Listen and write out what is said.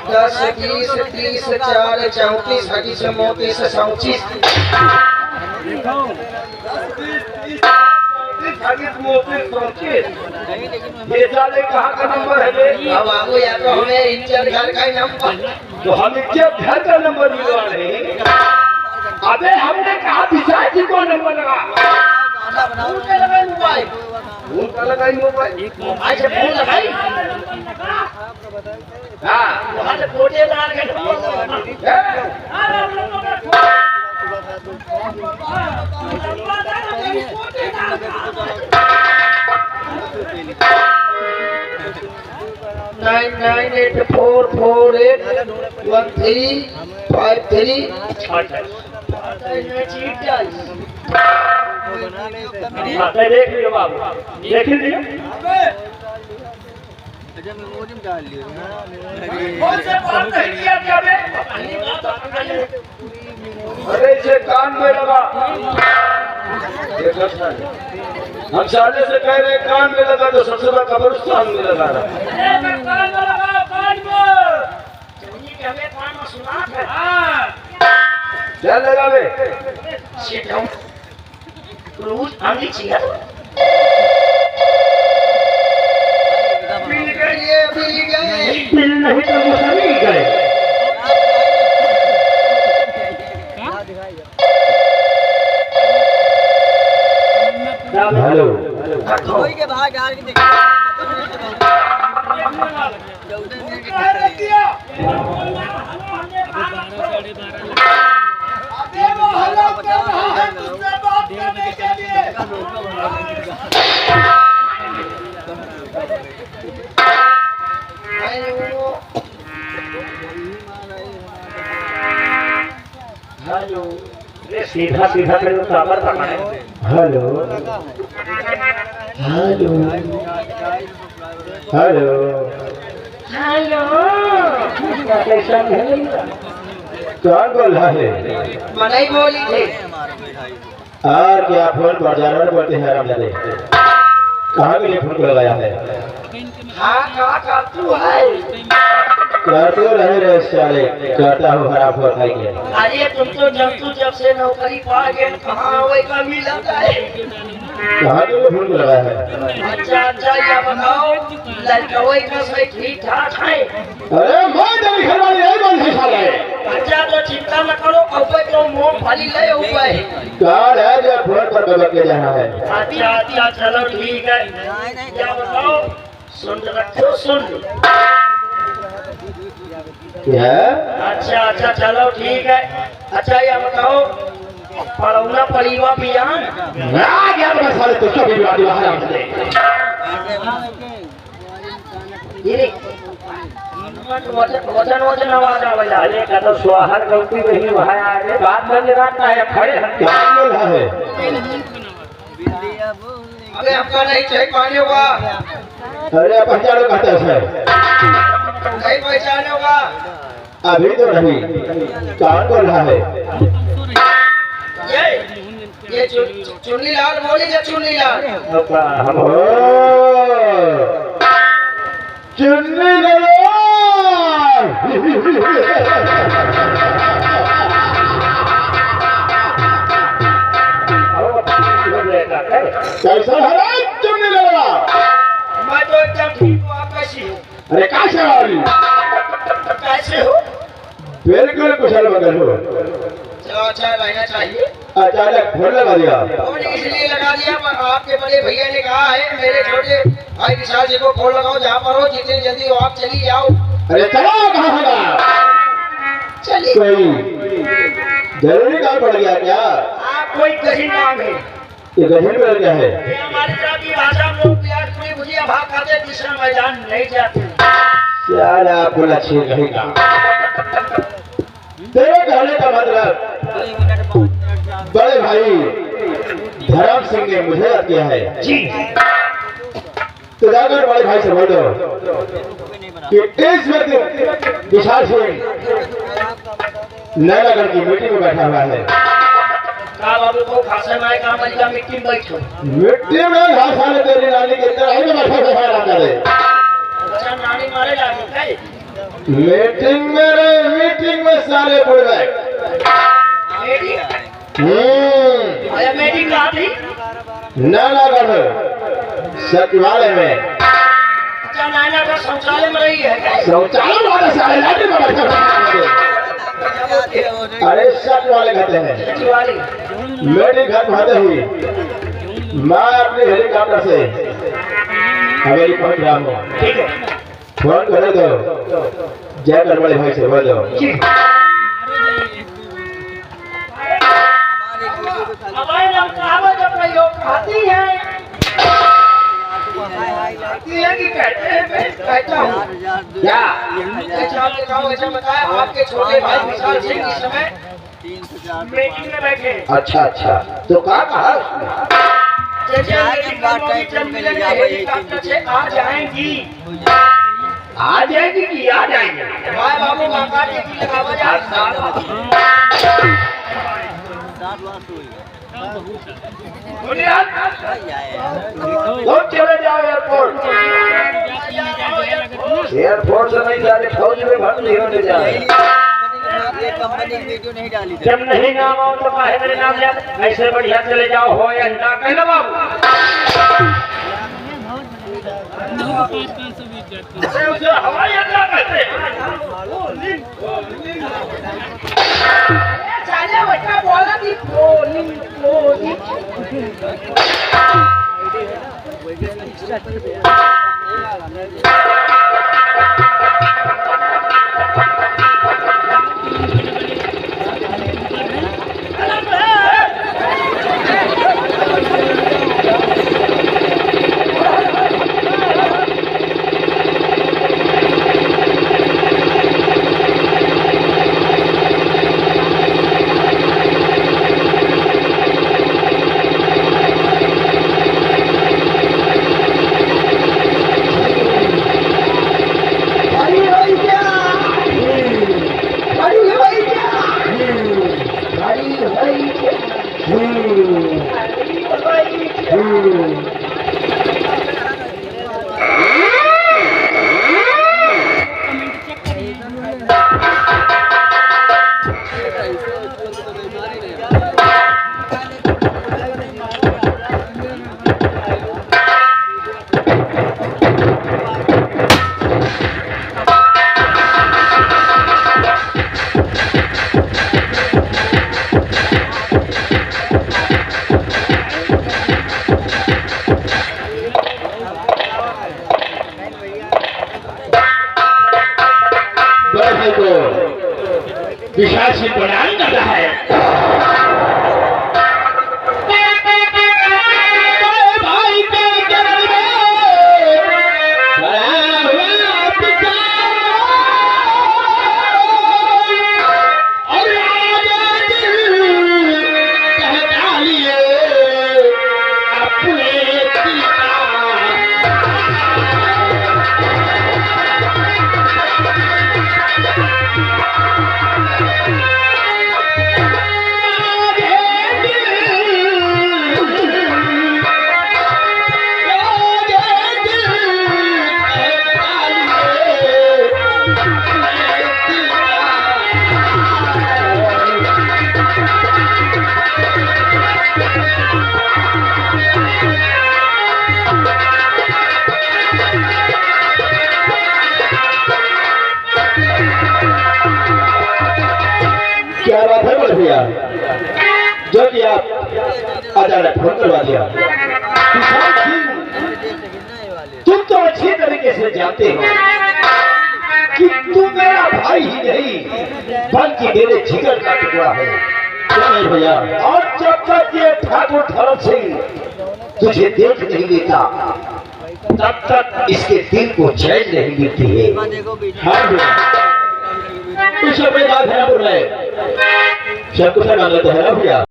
दस 20 30 4 34 25 29 34 ये साले कहाँ का नंबर है बे? अब बाबू या तो हमें इंजन घर का ही नंबर तो हम इनके घर का नंबर मिलवा रहे हैं। अबे हमने कहा विशाल जी को नंबर लगा। फोन पे लगाई मोबाइल फोन का लगाई मोबाइल। मोबाइल से फोन लगाई हाँ वहाँ से फोटे लगा के नाइन 998448135 देख लियो बाबू, देख लियो। अरे इसे कान में लगा। हम साले से कह रहे कान में लगा तो सबसे बड़ा कब्रिस्तान में लगा रहा। क्या लगा बे? बिल नहीं तो मुझे नहीं गए। हेलो के बाहर जा के हेलो सीधा सीधा करो टावर पकड़े। हेलो हेलो हेलो हेलो कैसा है? कौन बोल रहा है? मनाई बोली थी और क्या फोन पर जानवर बोलते हैं रामजादे? कहाँ के लिए फोन लगाया है? हाँ का तू है करते रहे रे साले, करता हूँ खराब हो खाएंगे। अरे तुम तो जब से नौकरी पा गए कहाँ वही का मिला है? कहाँ के लिए फोन लगाया है? अच्छा या बताओ लड़का वही का सही ठीक ठाक है? अरे मैं तेरी घर वाली नहीं बोल रही साले। अच्छा तो चिंता न करो ऊपर तो मूंगफली ले ऊपर कौन है जो फोन पर बगल के जाना है? अच्छा चलो ठीक है क्या बताओ सुन रखो सुन क्या? अच्छा चलो ठीक है। अच्छा ये बताओ पढ़ौना परिवा पियान ना क्या बता साले तो क्या भी बात बाहर आ चले। ये वजन आवाज आवेला अरे का तो स्वाहर गलती नहीं वहां आ गए बात में लगाता है खड़े हैं। क्या बोल रहा है? अबे आपका नहीं चाहिए पानी होगा अरे पहचानो कहते हैं नहीं पहचाने होगा अभी तो नहीं। कौन बोल रहा है? ये चुन्नी लाल बोली या चुन्नी लाल? चुन्नी लाल कैसा है चुन्नी लाल? मैं तो एकदम ठीक हूँ आप कैसी हो? अरे कैसे हो? कैसे हो? बिल्कुल कुशल मगर हो। चलो अच्छा रहना चाहिए। अचानक फोन लगा दिया। फोन इसलिए लगा दिया पर आपके बड़े भैया ने कहा है मेरे छोटे भाई विशाल जी को फोन लगाओ जहाँ पर हो जितनी जल्दी हो आप चली जाओ। अरे चलो कहाँ होगा? चलिए कोई जरूरी काम पड़ गया क्या? आप कोई कहीं काम है ये गहन में क्या है? ये हमारी जाति भाषा में लोग प्याज पूरी भुजिया भात खाते दूसरा मैदान नहीं जाते। यार आपको अच्छी रहेगा। तेरे कहने का मतलब बड़े भाई धर्म सिंह ने मुझे याद किया है जी। तो जाकर बड़े भाई से बोल दो कि इस वक्त विशाल सिंह नैनागढ़ की मीटिंग में बैठा हुआ है। बाबू को भाषा में काम का मिट्टी में बैठो मिट्टी में घास वाले तेरी नानी के तरह ही बैठा बैठा रहा करे। अच्छा नानी मारे लागी काय मीटिंग में सारे बुढ़ गए। अरे मीटिंग कहाँ थी नाना घर सचिवालय में। अच्छा नाना का शौचालय में रही है शौचालय वाले सारे लाठी में बैठा बैठा अरे सचिवालय कहते हैं मेरी घर भाते हुई मैं अपने हेलीकॉप्टर से हवेली पहुंच रहा हूँ। ठीक है फोन करे दो जय गढ़वाली भाई से बोलो। हमारे नाम कहावत का प्रयोग खाती है कि कहते हैं मैं कहता हूँ क्या अच्छा आपने कहा ऐसा बताया आपके छोटे भाई विशाल सिंह इस समय मीटिंग में बैठे। अच्छा अच्छा तो कहा आ जाएंगी कि आ जाएंगे भाई बाबू माता जी की चले जाओ एयरपोर्ट से नहीं जाने फौज में भर्ती नहीं होने जाए। ये कंपनी की वीडियो नहीं डाली जब नहीं नाम आओ तो काहे मेरे नाम लिया ऐसे बढ़िया चले जाओ हो या ना कहना बाबू हवाई अड्डा कहते हैं बच्चा बोला थी विशाल सिंह प्रणाम करता है। भाई के चरण में खड़ा हुआ पिता और राजा दिल कहता लिए अपने पिता क्या बात है बोल भैया जो कि आप अचानक फोन करवा दिया। तुम तो अच्छी तरीके से जानते हो कि तुम मेरा भाई ही नहीं बल्कि मेरे जिगर का टुकड़ा है भैया। और जब तक ये ठाकुर धर्म सिंह तुझे देख नहीं लेता तब तक इसके दिल को चैन नहीं मिलती है। हाँ भैया बात है सब कुछ है ना भैया।